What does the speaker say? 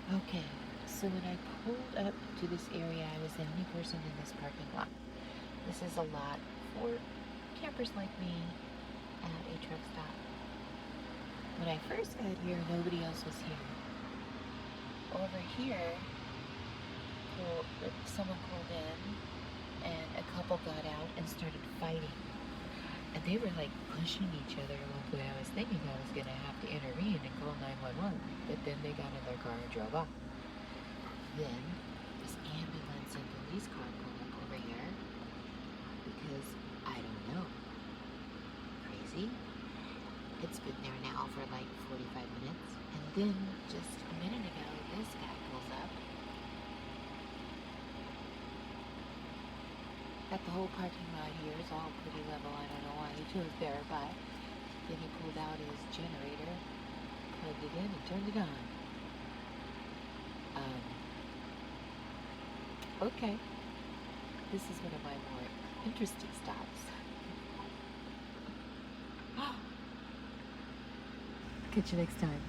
Okay, so when I pulled up to this area, I was the only person in this parking lot. This is a lot for campers like me at a truck stop. When I first got here, nobody else was here. Over here, someone pulled in, and a couple got out and started fighting. And they were like pushing each other at one point. I was thinking I was gonna have to intervene and call 911, but then they got in their car and drove off. Then this ambulance and police car pulled up over here because I don't know. Crazy. It's been there now for like 45 minutes. And then just a minute ago, this guy pulls up. Got the whole parking lot here is all pretty level. I don't know why he chose there, but then he pulled out his generator, plugged it in, and turned it on. Okay. This is one of my more interesting stops. Catch you next time.